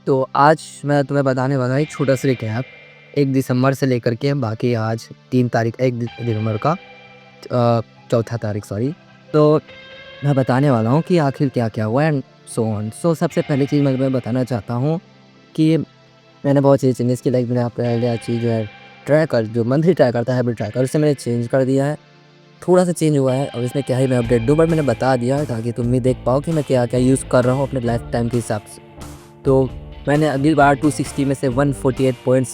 तो आज मैं तुम्हें बताने वाला हूँ एक छोटा सा रिकैप 1 दिसंबर से लेकर के बाकी आज 3 तारीख 1 दिसंबर का चौथा तारीख सॉरी। तो मैं बताने वाला हूँ कि आखिर क्या-क्या हुआ एंड सो ऑन। सो सबसे पहली चीज़ मैं तुम्हें बताना चाहता हूँ कि मैंने बहुत चीज़ें चेंजेस की लाइक मैंने पहले चीज़ जो है ट्रैकर जो मंथली ट्रैकर था हैबिट ट्रैकर उसे मैंने चेंज कर दिया है। थोड़ा-सा चेंज हुआ है और इसमें क्या ही मैं अपडेट दूँ बट मैंने बता दिया है ताकि तुम भी देख पाओ कि मैं क्या-क्या यूज़ कर रहा हूँ अपने लाइफ टाइम के हिसाब से। तो मैंने अगली बार 260 में से 148 पॉइंट्स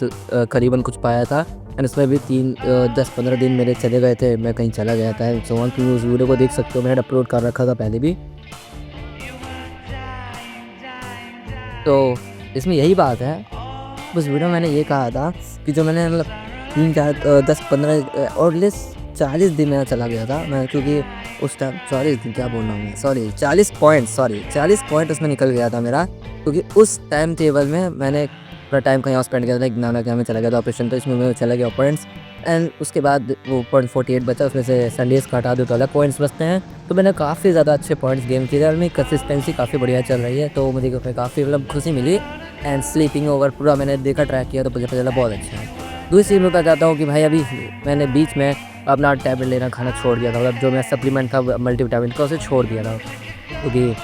करीबन कुछ पाया था एंड उसमें भी 10-15 दिन मेरे चले गए थे, मैं कहीं चला गया था एंड सो ऑन। तुम उस वीडियो को देख सकते हो, मैंने अपलोड कर रखा था पहले भी। तो इसमें यही बात है, उस वीडियो में मैंने ये कहा था कि जो मैंने मतलब 10-15 और लेस 40 दिन में चला गया था मैं, क्योंकि उस टाइम 40 दिन क्या बोल रहा हूँ मैं, सॉरी 40 पॉइंट उसमें निकल गया था मेरा, क्योंकि उस टाइम टेबल में मैंने पूरा टाइम कहीं और स्पेंड किया था, एक नाना में चला गया था ऑपरेशन, तो इसमें मैं चला गया पॉइंट्स एंड उसके बाद वो 0.48 बचा, उसमें से संडेज का हटा दो तो अलग पॉइंट्स बचते हैं। तो मैंने काफ़ी ज़्यादा अच्छे पॉइंट्स गेन किए और मेरी कंसिस्टेंसी काफ़ी बढ़िया चल रही है, तो मुझे काफ़ी मतलब खुशी मिली एंड स्लीपिंग ओवर पूरा मैंने देखा ट्रैक किया तो मुझे पता चला बहुत अच्छा है। दूसरी चीज़ मैं बताना चाहता हूँ कि भाई अभी मैंने बीच में अपना टैबलेट लेना खाना छोड़ दिया था, मतलब जो मेरा सप्लीमेंट था मल्टीविटामिन का उसे छोड़ दिया था, क्योंकि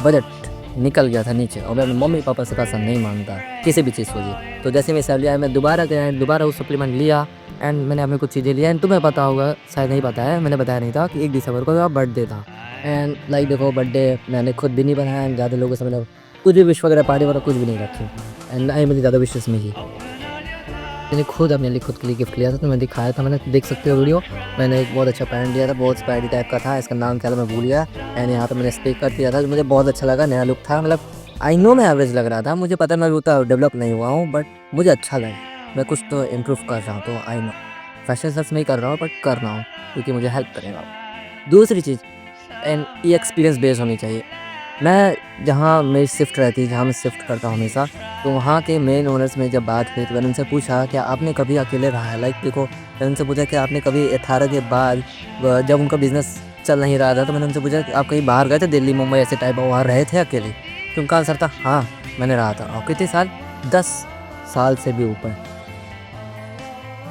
बजट निकल गया था नीचे और मैं अपने मम्मी पापा से पैसा नहीं मांगता किसी भी चीज़ को जी। तो जैसे मेरी सैलरी आई मैं दोबारा गया दोबारा वो सप्लीमेंट लिया एंड मैंने अपनी कुछ चीज़ें लिया एंड तुम्हें पता होगा, शायद नहीं पता है, मैंने बताया नहीं था कि 1 दिसंबर को मेरा बर्थडे था एंड लाइक देखो बर्थडे मैंने खुद भी नहीं बनाया एंड ज़्यादा लोगों से मतलब कुछ भी विश वगैरह पार्टी वगैरह कुछ भी नहीं रखी एंड ना ही मुझे ज़्यादा विशेस मिली। मैंने खुद अपने लिए खुद के लिए गिफ्ट लिया था, तो मैं दिखाया था, मैंने देख सकते हो वीडियो। मैंने एक बहुत अच्छा पैंट लिया था, बहुत स्पाइडी टाइप का था, इसका नाम क्या था मैं भूल गया एंड यहाँ पे मैंने स्टिक कर दिया था, जो मुझे बहुत अच्छा लगा, नया लुक था। मतलब आई नो मैं एवरेज लग रहा था, मुझे पता है मैं उतना डेवलप नहीं हुआ हूँ बट मुझे अच्छा लगा, मैं कुछ तो इम्प्रूव कर रहा हूँ, तो आई नो फैशन सेंस नहीं कर रहा हूँ बट कर रहा हूँ क्योंकि मुझे हेल्प करेगा। दूसरी चीज़ एंड ये एक्सपीरियंस बेस्ड होनी चाहिए। मैं जहाँ मेरी शिफ्ट रहती है, जहाँ मैं शिफ्ट करता हूँ हमेशा, तो वहाँ के मेन ओनर्स में जब बात हुई तो मैंने उनसे पूछा क्या आपने कभी अकेले रहा है? लाइक देखो, मैंने उनसे पूछा कि आपने कभी 18 के बाद जब उनका बिज़नेस चल नहीं रहा था, तो मैंने उनसे पूछा कि आप कहीं बाहर गए थे दिल्ली, मुंबई ऐसे टाइप वहाँ रहे थे अकेले? तो उनका आंसर था हाँ, मैंने रहा था। और कितने साल? 10 साल से भी ऊपर।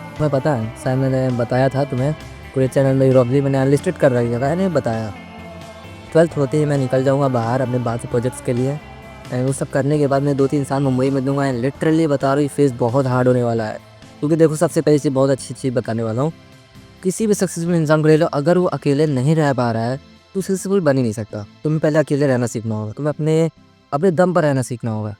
तुम्हें पता है शायद मैंने बताया था तुम्हें, पूरे चैनल में रॉबली मैंने अनलिस्टेड कर रखा था, नहीं बताया। 12th होते ही मैं निकल जाऊँगा बाहर अपने बाकी प्रोजेक्ट्स के लिए एंड वो सब करने के बाद मैं 2-3 साल मुंबई में दूँगा एंड लिटरली बता रहा हूँ ये फेज़ बहुत हार्ड होने वाला है। क्योंकि देखो सबसे पहली चीज़ बहुत अच्छी चीज़ बताने वाला हूँ, किसी भी सक्सेसफुल इंसान को ले लो, अगर वो अकेले नहीं रह पा रहा है तो सक्सेसफुल बन ही नहीं सकता। तुम्हें पहले अकेले रहना सीखना होगा, तुम्हें अपने अपने दम पर रहना सीखना होगा,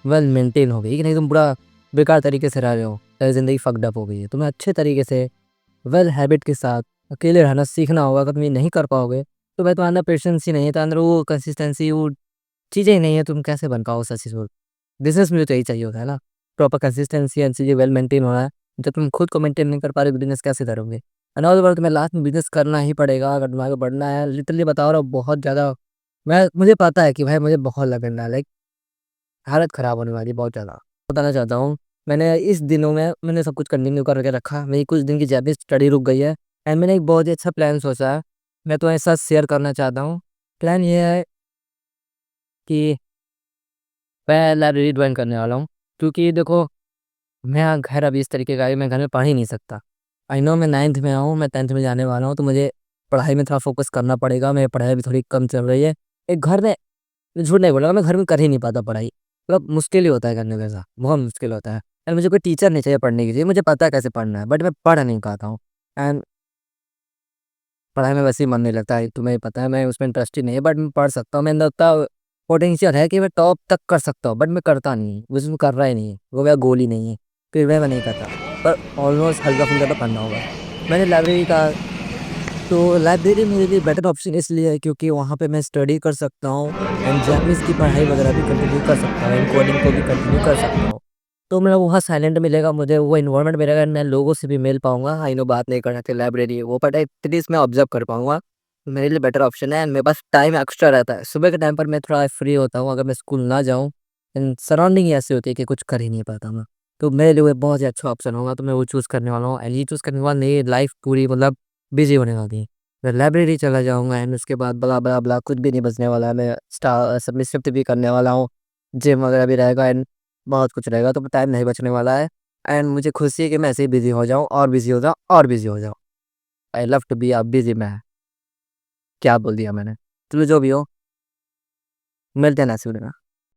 वेल मेंटेन हो गई कि नहीं तुम पूरा बेकार तरीके से रह रहे हो, ज़िंदगी फक्ड अप हो गई है। तुम्हें अच्छे तरीके से वेल हैबिट के साथ अकेले रहना सीखना होगा। अगर तुम ये नहीं कर पाओगे तो भाई तुम्हारे अंदर पेशेंस ही नहीं है, तो अंदर वो कंसिस्टेंसी वो चीज़ें ही नहीं है, तुम कैसे बन पाओ सक्सेसफुल? बिज़नेस में भी तो यही चाहिए होता है ना, प्रॉपर कंसिस्टेंसी एंड चीज़ें वेल मेंटेन होना है। जब तुम खुद को मेंटेन नहीं कर पा रहे, बिज़नेस कैसे करोगे? एंड ऑल ओवर बार तुम्हें लास्ट में बिज़नेस करना ही पड़ेगा अगर तुम्हें आगे बढ़ना है। लिटरली बता रहा हूँ बहुत ज़्यादा मैं मुझे पता है कि भाई मुझे बहुत लगना है, लाइक हालत ख़राब होने वाली है बहुत ज़्यादा। बताना चाहता हूँ, मैंने इस दिनों में मैंने सब कुछ कंटिन्यू करके रखा। मेरी कुछ दिन की जैपनीज़ स्टडी रुक गई है एंड मैंने एक बहुत ही अच्छा प्लान सोचा है, मैं तुम्हारे साथ शेयर करना चाहता हूँ। प्लान ये है कि मैं लाइब्रेरी जॉइन करने वाला हूँ, क्योंकि देखो मैं घर अभी इस तरीके का है, मैं घर में पढ़ ही नहीं सकता। आई नो मैं 9th में हूँ, मैं 10th में जाने वाला हूँ, तो मुझे पढ़ाई में थोड़ा फ़ोकस करना पड़ेगा। मेरी पढ़ाई भी थोड़ी कम चल रही है। एक घर में झूठ नहीं बोलूँगा, मैं घर में कर ही नहीं पाता पढ़ाई। मतलब मुश्किल ही होता है करने में ऐसा, बहुत मुश्किल होता है। एंड मुझे कोई टीचर नहीं चाहिए पढ़ने के लिए, मुझे पता है कैसे पढ़ना है, बट मैं पढ़ नहीं पाता हूँ। एंड पढ़ाई में वैसे ही मन नहीं लगता है, तुम्हें पता है मैं उसमें इंटरेस्ट ही नहीं है, बट मैं पढ़ सकता हूँ। मेरे अंदर उतना पोटेंशियल है कि मैं टॉप तक कर सकता हूँ, बट मैं करता नहीं हूँ, उसमें कर रहा ही नहीं है, वो मेरा गोल ही नहीं है, फिर मैं नहीं करता। पर ऑलमोस्ट हल्का-फुल्का तो करना होगा। मैंने लाइब्रेरी का तो लाइब्रेरी मेरे लिए बेटर ऑप्शन इसलिए है क्योंकि वहाँ पे मैं स्टडी कर सकता हूँ एंड जापानीज़ की पढ़ाई वगैरह भी कंटिन्यू कर सकता हूँ एंड कोडिंग को भी कंटिन्यू कर सकता हूँ। तो मेरा वहाँ साइलेंट मिलेगा, मुझे वो एनवायरनमेंट मिलेगा एंड मैं लोगों से भी मिल पाऊँगा। आई नो बात नहीं कर सकते लाइब्रेरी है वो, बट एटलीस्ट मैं ऑब्ज़र्व कर पाऊँगा। तो मेरे लिए बेटर ऑप्शन है एंड मेरे पास टाइम एक्स्ट्रा रहता है। सुबह के टाइम पर मैं थोड़ा फ्री होता हूँ, अगर मैं स्कूल ना जाऊँ एंड सराउंडिंग ही ऐसी होती है कि कुछ कर ही नहीं पाता मैं। तो मेरे लिए वो बहुत ही अच्छा ऑप्शन होगा, तो मैं वो चूज़ करने वाला हूँ एंड ये चूज़ करने के बाद मेरी लाइफ़ पूरी मतलब बिज़ी होने वाली है। मैं लाइब्रेरी चला जाऊँगा एंड उसके बाद ब्ला, ब्ला, ब्ला कुछ भी नहीं बचने वाला है। मैं सबमिट शिफ्ट भी करने वाला हूँ जिम वगैरह भी रहेगा एंड बहुत कुछ रहेगा, तो टाइम नहीं बचने वाला है। एंड मुझे खुशी है कि मैं ऐसे ही बिजी हो जाऊँ और बिजी हो जाऊँ और बिजी हो जाऊँ। I love to be a busy man. क्या बोल दिया मैंने? चलो जो भी हो, मिलते हैं नेक्स्ट वीडियो में।